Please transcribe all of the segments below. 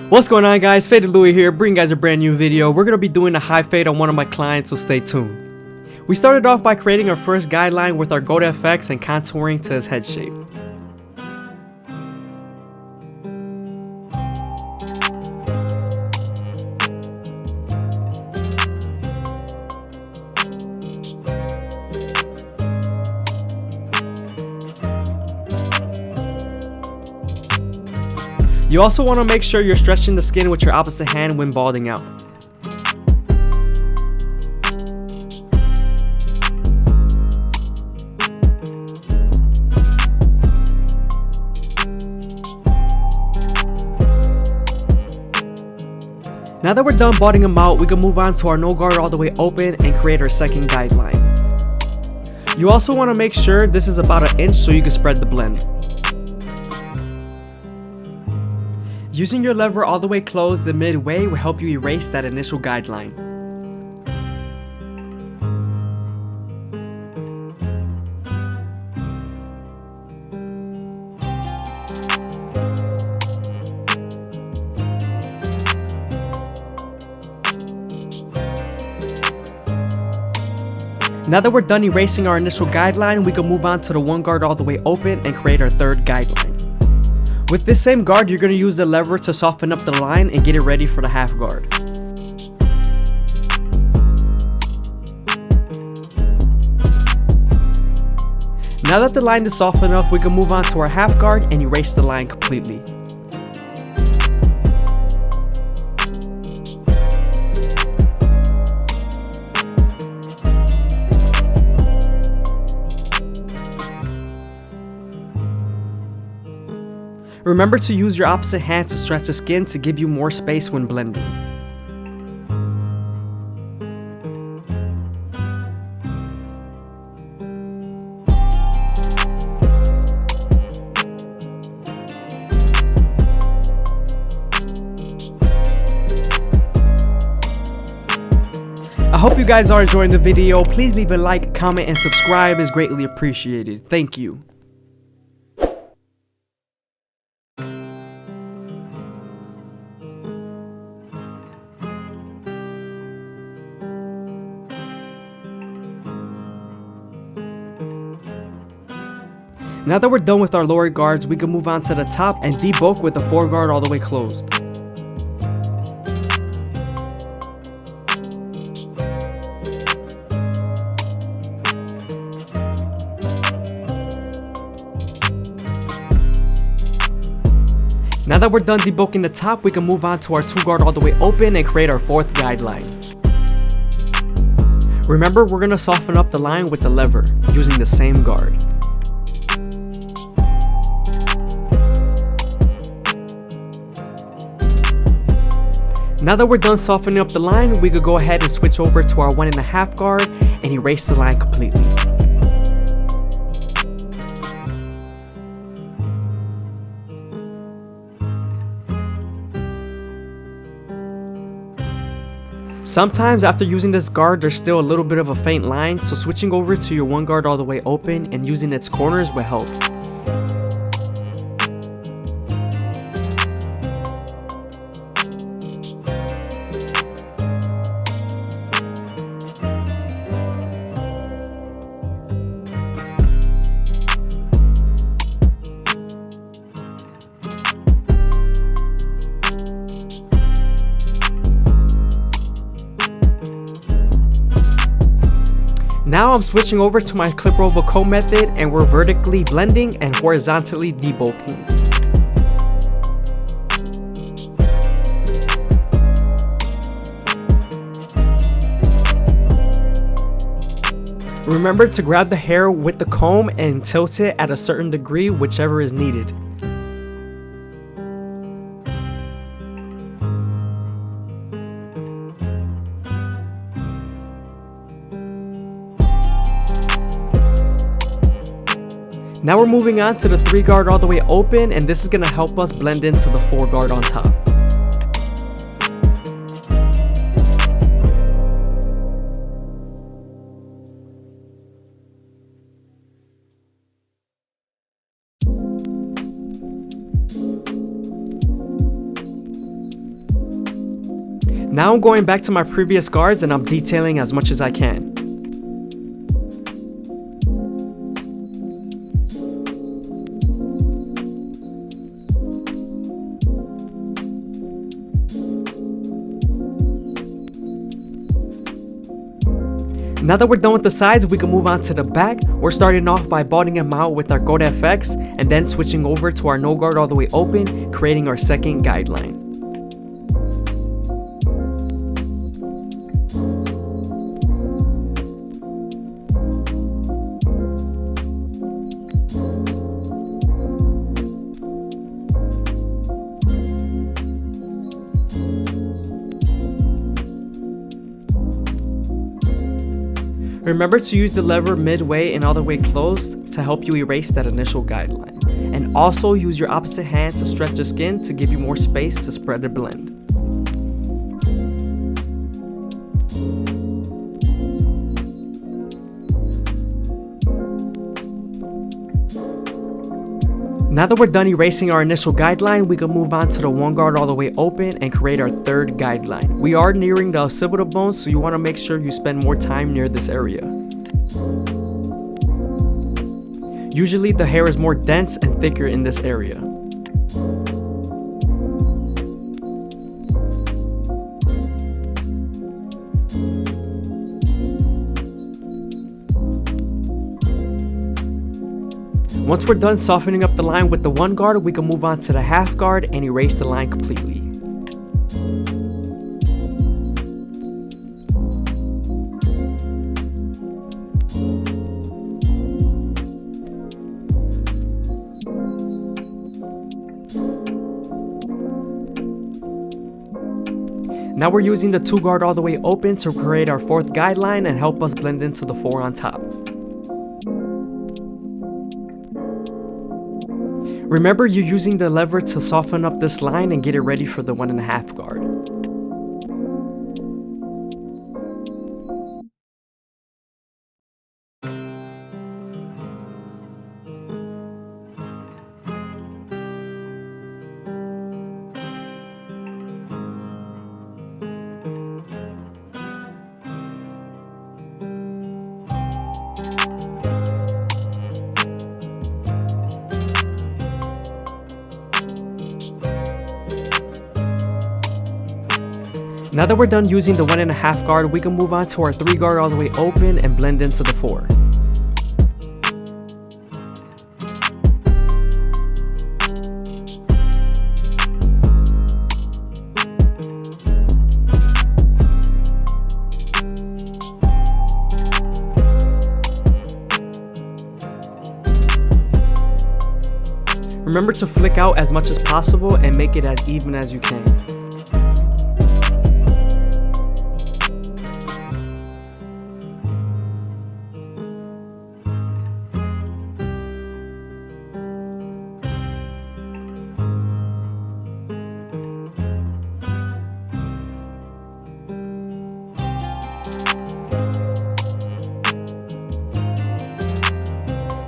What's going on, guys? FadeitLuie here, bringing you guys a brand new video. We're going to be doing a high fade on one of my clients, so stay tuned. We started off by creating our first guideline with our Go to FX and contouring to his head shape. You also want to make sure you're stretching the skin with your opposite hand when balding out. Now that we're done balding him out, we can move on to our no guard all the way open and create our second guideline. You also want to make sure this is about an inch so you can spread the blend. Using your lever all the way closed the midway will help you erase that initial guideline. Now that we're done erasing our initial guideline, we can move on to the one guard all the way open and create our third guideline. With this same guard, you're going to use the lever to soften up the line and get it ready for the half guard. Now that the line is soft enough, we can move on to our half guard and erase the line completely. Remember to use your opposite hand to stretch the skin to give you more space when blending. I hope you guys are enjoying the video. Please leave a like, comment, and subscribe is greatly appreciated. Thank you. Now that we're done with our lower guards, we can move on to the top and debulk with the fore guard all the way closed. Now that we're done debulking the top, we can move on to our two guard all the way open and create our fourth guideline. Remember, we're going to soften up the line with the lever, using the same guard. Now that we're done softening up the line, we could go ahead and switch over to our 1.5 guard and erase the line completely. Sometimes after using this guard, there's still a little bit of a faint line, so switching over to your one guard all the way open and using its corners will help. Now I'm switching over to my clip roll comb method and we're vertically blending and horizontally debulking. Remember to grab the hair with the comb and tilt it at a certain degree, whichever is needed. Now we're moving on to the 3 guard all the way open, and this is going to help us blend into the 4 guard on top. Now I'm going back to my previous guards and I'm detailing as much as I can. Now that we're done with the sides, we can move on to the back. We're starting off by botting them out with our Goat FX and then switching over to our no guard all the way open, creating our second guideline. Remember to use the lever midway and all the way closed to help you erase that initial guideline. And also use your opposite hand to stretch the skin to give you more space to spread the blend. Now that we're done erasing our initial guideline, we can move on to the one guard all the way open and create our third guideline. We are nearing the occipital bone, so you want to make sure you spend more time near this area. Usually the hair is more dense and thicker in this area. Once we're done softening up the line with the one guard, we can move on to the half guard and erase the line completely. Now we're using the two guard all the way open to create our fourth guideline and help us blend into the four on top. Remember, you're using the lever to soften up this line and get it ready for the 1.5 guard. Now that we're done using the 1.5 guard, we can move on to our 3 guard all the way open and blend into the 4. Remember to flick out as much as possible and make it as even as you can.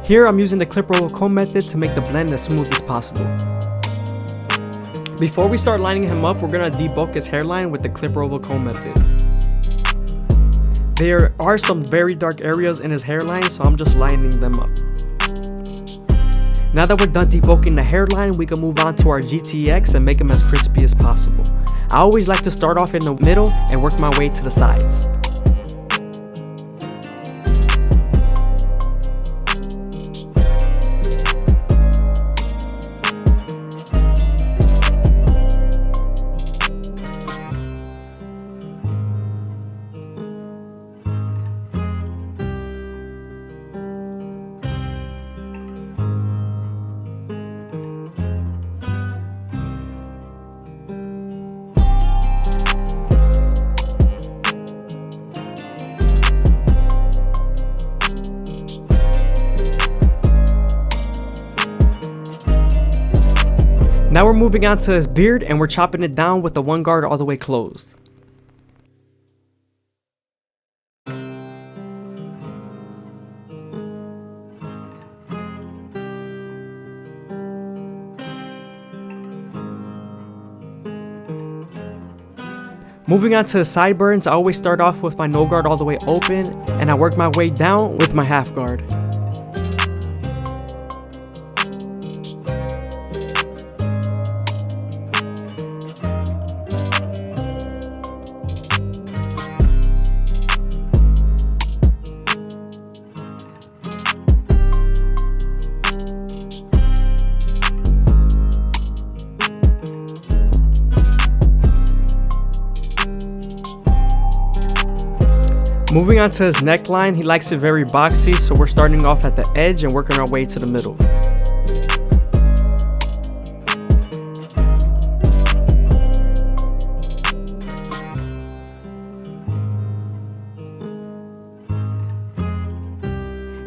Here I'm using the clip roll comb method to make the blend as smooth as possible. Before we start lining him up, we're going to debulk his hairline with the clip roll comb method. There are some very dark areas in his hairline, so I'm just lining them up. Now that we're done debulking the hairline, we can move on to our GTX and make him as crispy as possible. I always like to start off in the middle and work my way to the sides. Now we're moving on to his beard and we're chopping it down with the one guard all the way closed. Moving on to the sideburns, I always start off with my no guard all the way open, and I work my way down with my half guard. Moving on to his neckline, he likes it very boxy, so we're starting off at the edge and working our way to the middle.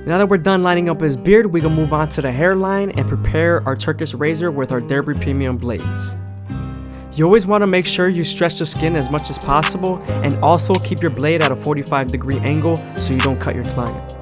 Now that we're done lining up his beard, we can move on to the hairline and prepare our Turkish razor with our Derby Premium blades. You always want to make sure you stretch the skin as much as possible, and also keep your blade at a 45-degree angle so you don't cut your client.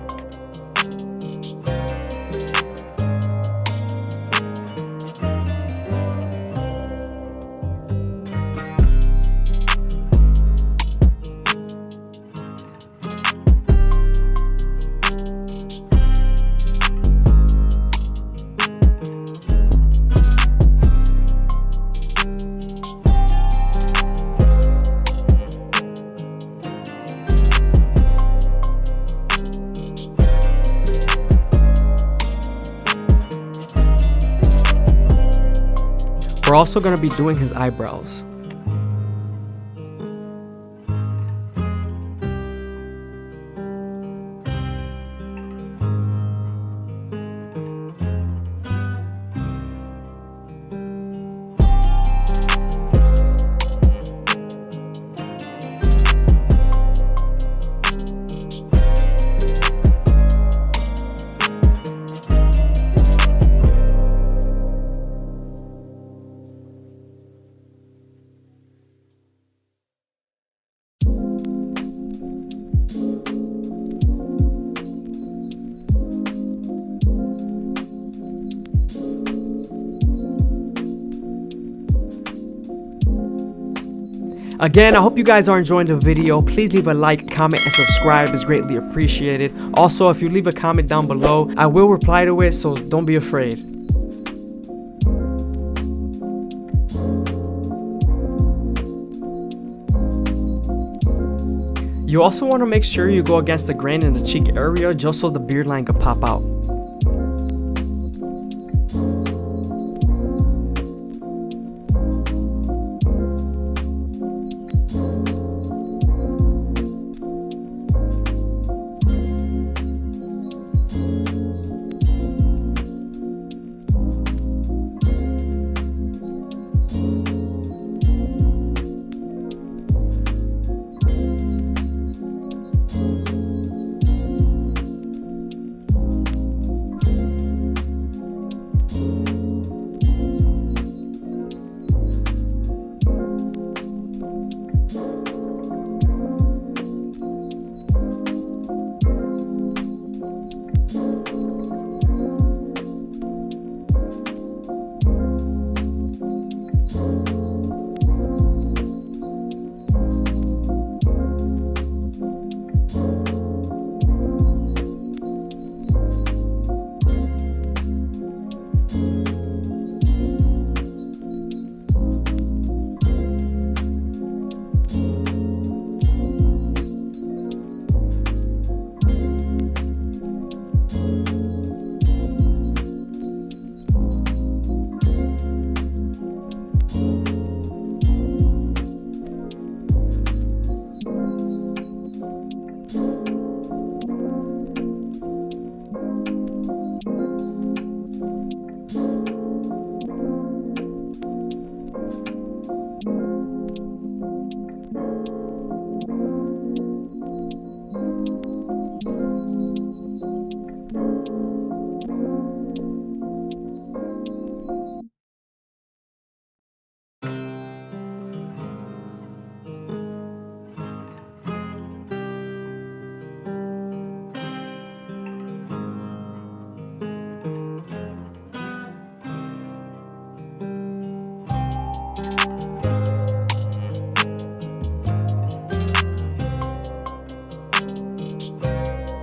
We're also going to be doing his eyebrows. Again, I hope you guys are enjoying the video. Please leave a like, comment, and subscribe. It's greatly appreciated. Also, if you leave a comment down below, I will reply to it, so don't be afraid. You also want to make sure you go against the grain in the cheek area just so the beard line can pop out.